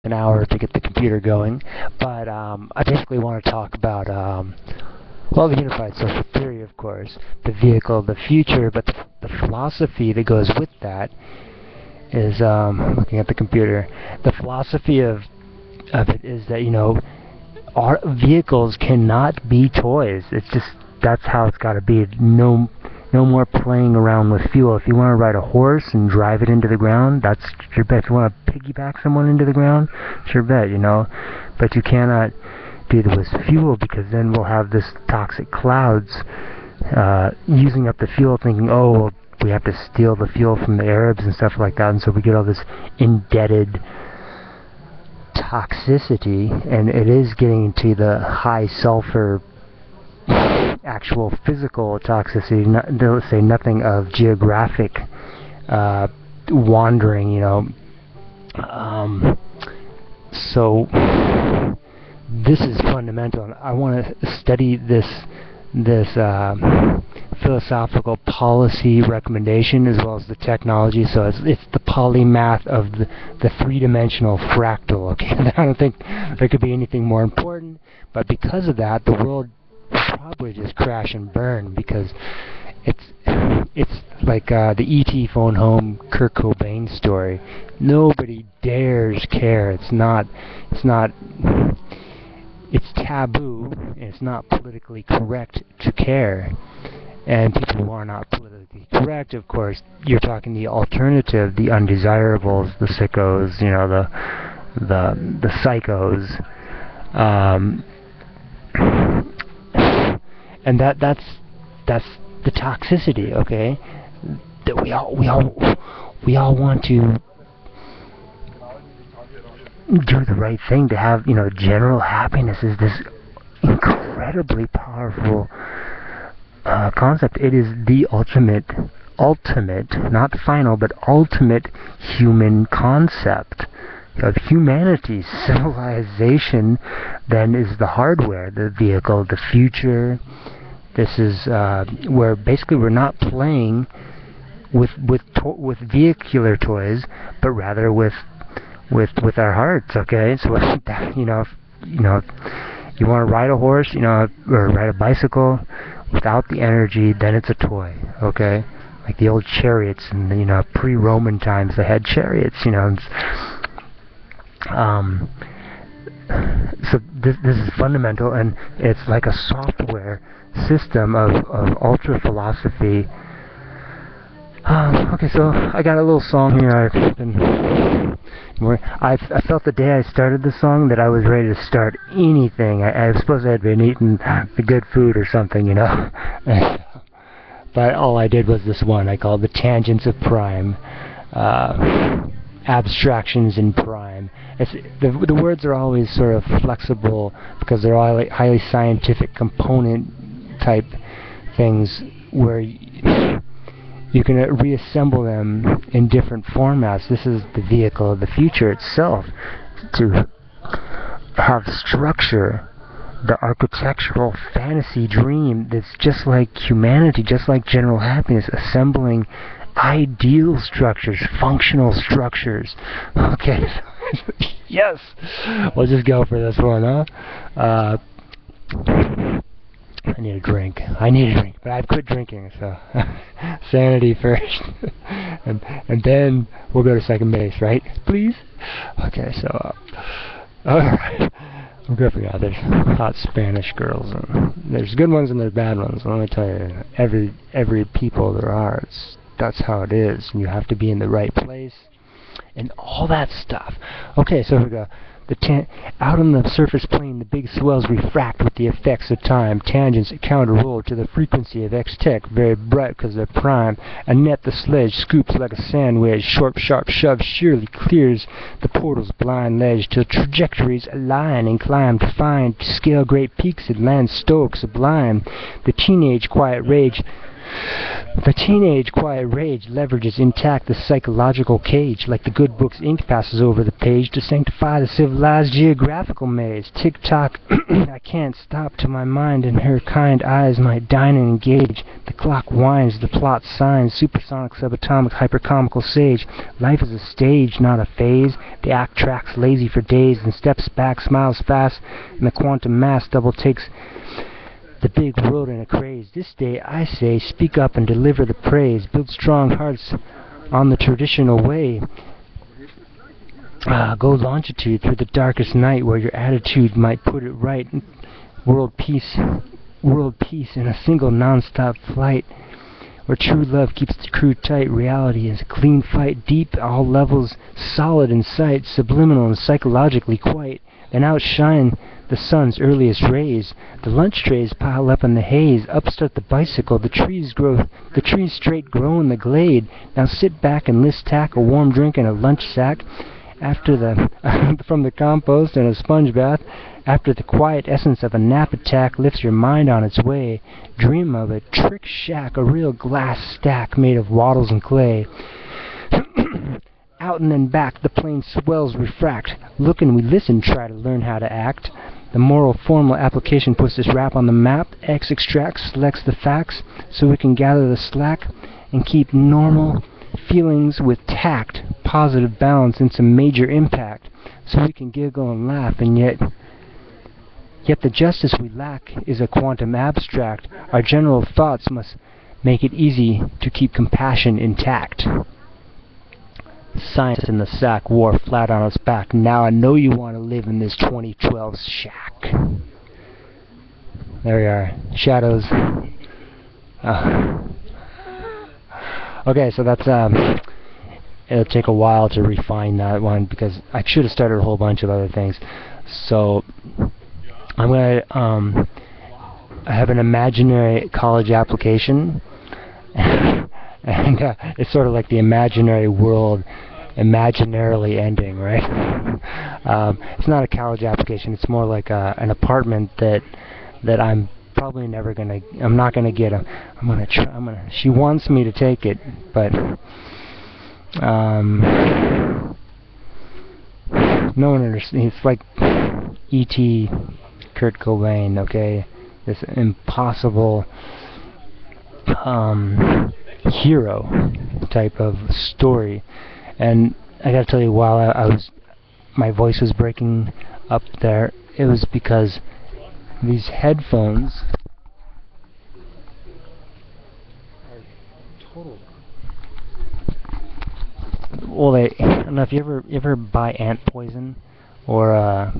an hour to get the computer going. But I basically want to talk about well, the unified social theory, of course, the vehicle of the future, but the philosophy that goes with that is looking at the computer. The philosophy of it is that, you know, our vehicles cannot be toys. It's just, that's how it's got to be. No more playing around with fuel. If you want to ride a horse and drive it into the ground, that's your bet. If you want to piggyback someone into the ground, it's your bet, you know. But you cannot do that with fuel, because then we'll have this toxic clouds using up the fuel, thinking, oh, well, we have to steal the fuel from the Arabs and stuff like that, and so we get all this indebted toxicity, and it is getting into the high sulfur actual physical toxicity. They'll say nothing of geographic wandering, you know. So this is fundamental, and I want to study this philosophical policy recommendation as well as the technology. So it's the polymath of the three-dimensional fractal. Okay, I don't think there could be anything more important, but because of that, the world will probably just crash and burn, because it's like the E.T. phone home Kurt Cobain story. Nobody dares care. It's taboo, and it's not politically correct to care. And people who are not politically correct, of course, you're talking the alternative, the undesirables, the sickos, you know, the psychos, and that's the toxicity, okay? That we all want to do the right thing, to have, you know, general happiness is this incredibly powerful concept. It is the ultimate, not final, but ultimate human concept of humanity. Civilization then is the hardware, the vehicle, the future. This is where basically we're not playing with vehicular toys, but rather with our hearts. Okay, so you know, you want to ride a horse, you know, or ride a bicycle without the energy, then it's a toy. Okay, like the old chariots, and you know, pre-Roman times they had chariots, you know. So this is fundamental, and it's like a software system of ultra philosophy. Okay, so I got a little song here. I felt the day I started the song that I was ready to start anything. I suppose I had been eating the good food or something, you know. But all I did was this one I called The Tangents of Prime. Abstractions in prime. The words are always sort of flexible, because they're all highly scientific component type things, where you can reassemble them in different formats. This is the vehicle of the future itself, to have structure, the architectural fantasy dream that's just like humanity, just like general happiness, assembling ideal structures, functional structures. Okay, yes, we'll just go for this one, huh? I need a drink, but I've quit drinking, so sanity first, and then we'll go to second base, right? Please? Okay, so, alright, I'm gripping out. There's hot Spanish girls, and there's good ones and there's bad ones. Let me tell you, every people there are, that's how it is. You have to be in the right place, and all that stuff. Okay, so here we go. Out on the surface plane, the big swells refract with the effects of time. Tangents counter-roll to the frequency of X-Tech, very bright because they're prime. And net the sledge scoops like a sandwich. Sharp shove surely clears the portal's blind ledge till trajectories align and climb to find, to scale great peaks and land stoic sublime. The teenage quiet rage The teenage quiet rage leverages intact the psychological cage, like the good book's ink passes over the page to sanctify the civilized geographical maze. Tick-tock, I can't stop till my mind and her kind eyes might dine and engage. The clock winds, the plot signs, supersonic, subatomic, hypercomical sage. Life is a stage, not a phase. The act tracks lazy for days and steps back, smiles fast, and the quantum mass double takes the big world in a craze. This day, I say, speak up and deliver the praise. Build strong hearts on the traditional way. Go longitude through the darkest night where your attitude might put it right. World peace in a single non-stop flight where true love keeps the crew tight. Reality is a clean fight, deep, all levels, solid in sight, subliminal and psychologically quite. And outshine the sun's earliest rays. The lunch trays pile up in the haze. Up start the bicycle. The trees straight grow in the glade. Now sit back and list tack a warm drink and a lunch sack. After from the compost and a sponge bath. After the quiet essence of a nap attack lifts your mind on its way. Dream of a trick shack, a real glass stack made of wattles and clay. Out and then back, the plane swells refract. Look and we listen, try to learn how to act. The moral formal application puts this rap on the map. X extracts, selects the facts, so we can gather the slack and keep normal feelings with tact. Positive balance and some major impact, so we can giggle and laugh, and yet the justice we lack is a quantum abstract. Our general thoughts must make it easy to keep compassion intact. Science in the sack wore flat on its back. Now I know you want to live in this 2012 shack. There we are. Shadows. Okay, so that's it'll take a while to refine that one because I should have started a whole bunch of other things. So I'm gonna I have an imaginary college application. And it's sort of like the imaginary world imaginarily ending, right? It's not a college application. It's more like an apartment that I'm probably never gonna. I'm not gonna get. She wants me to take it, but no one understands. It's like E.T. Kurt Cobain. Okay, this impossible hero type of story. And I gotta tell you, while my voice was breaking up there, it was because these headphones are total. Well, I don't know if you ever buy ant poison or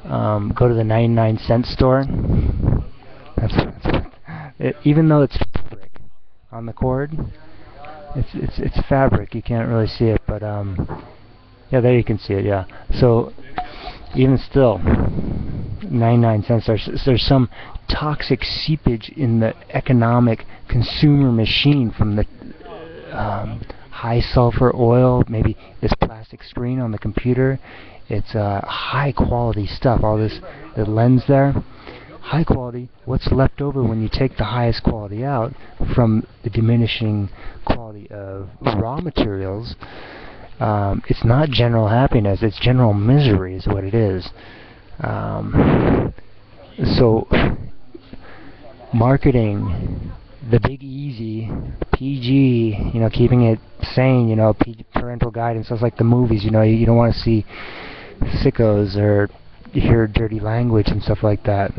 go to the 99-cent store. Even though it's fabric on the cord, it's fabric. You can't really see it, but yeah, there you can see it. Yeah. So even still, 99 cents. There's some toxic seepage in the economic consumer machine from the high sulfur oil, maybe this plastic screen on the computer. It's high quality stuff. All this, the lens there. High quality, what's left over when you take the highest quality out from the diminishing quality of raw materials? It's not general happiness, it's general misery is what it is. So marketing, the big easy, PG, keeping it sane, parental guidance, stuff like the movies, you don't want to see sickos or hear dirty language and stuff like that.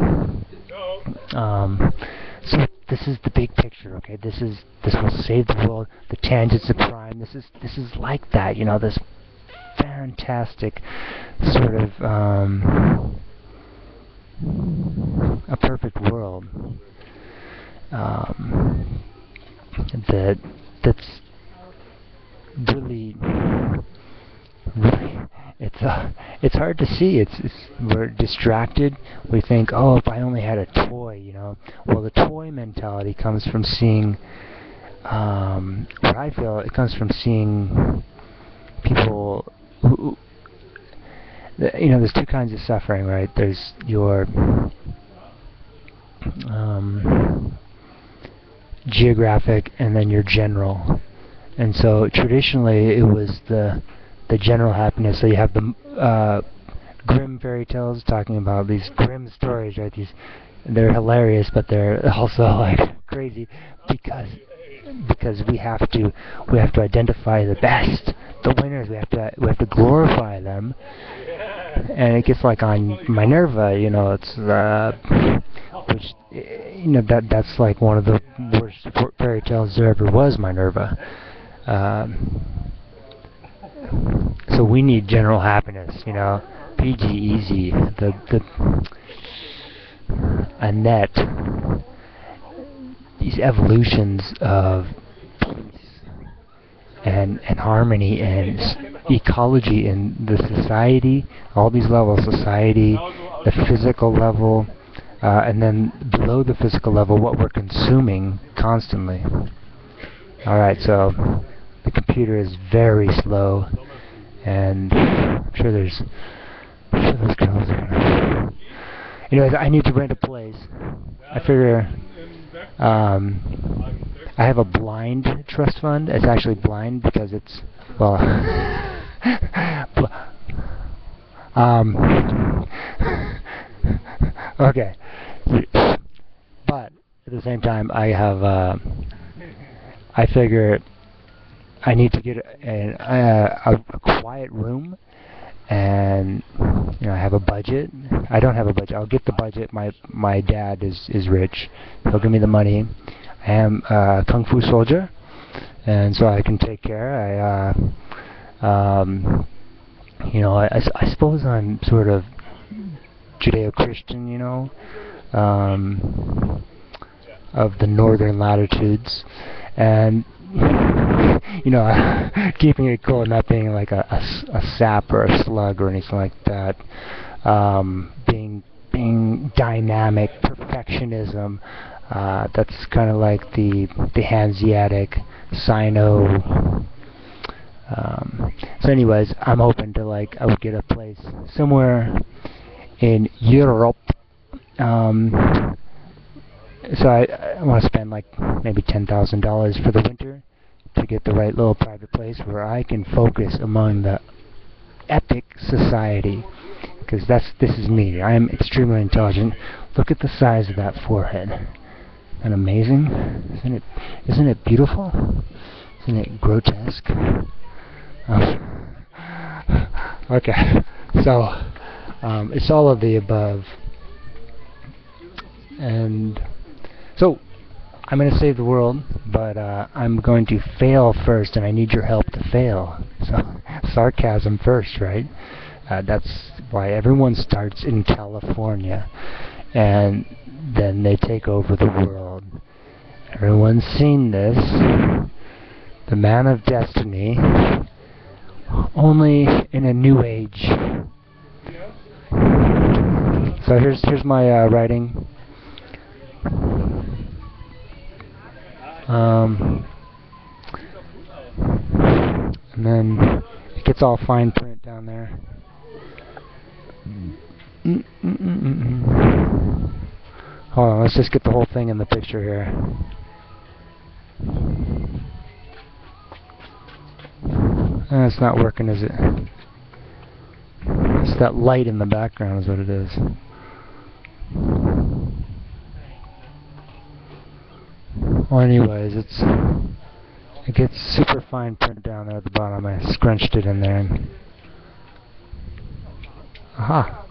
So this is the big picture, okay? This will save the world. The tangents of crime. This is like that, this fantastic sort of a perfect world. That's really it's hard to see. We're distracted. We think, oh, if I only had a toy, Well, the toy mentality comes from seeing. What I feel it comes from seeing people who. There's two kinds of suffering, right? There's your geographic, and then your general. And so traditionally it was the general happiness. So you have the Grimm fairy tales talking about these grim stories, right? They're hilarious, but they're also like crazy because we have to identify the best, the winners. We have to glorify them, and it gets like on Minerva, you know. It's which you know that's like one of the worst fairy tales there ever was, Minerva. So we need general happiness, you know. PG easy, Annette, these evolutions of peace and harmony and ecology in the society, all these levels, society, the physical level, and then below the physical level, what we're consuming constantly. Alright, so the computer is very slow, and I'm sure those girls are... Anyways, I need to rent a place. I figure I have a blind trust fund. It's actually blind because it's, well, okay. But at the same time, I have, I figure I need to get a quiet room, and you know, I have a budget. I don't have a budget. I'll get the budget. My dad is rich. He'll give me the money. I am a kung fu soldier, and so I can take care. You know, I suppose I'm sort of Judeo-Christian, you know, of the northern latitudes, and you know, keeping it cool, not being like a sap or a slug or anything like that. Being dynamic, perfectionism. That's kind of like the Hanseatic, Sino. So anyways, I'm hoping to I would get a place somewhere in Europe. So I want to spend like maybe $10,000 for the winter to get the right little private place where I can focus among the epic society, because this is me. I am extremely intelligent. Look at the size of that forehead. Isn't it amazing? Isn't it beautiful? Isn't it grotesque? Okay, so it's all of the above, and so I'm going to save the world, but I'm going to fail first, and I need your help to fail. So sarcasm first, right? That's why everyone starts in California, and then they take over the world. Everyone's seen this. The Man of Destiny, only in a new age. So here's my writing. And then it gets all fine print down there. Hold on, let's just get the whole thing in the picture here. It's not working, is it? It's that light in the background is what it is. Well, anyways, it gets super fine print down there at the bottom. I scrunched it in there. And aha!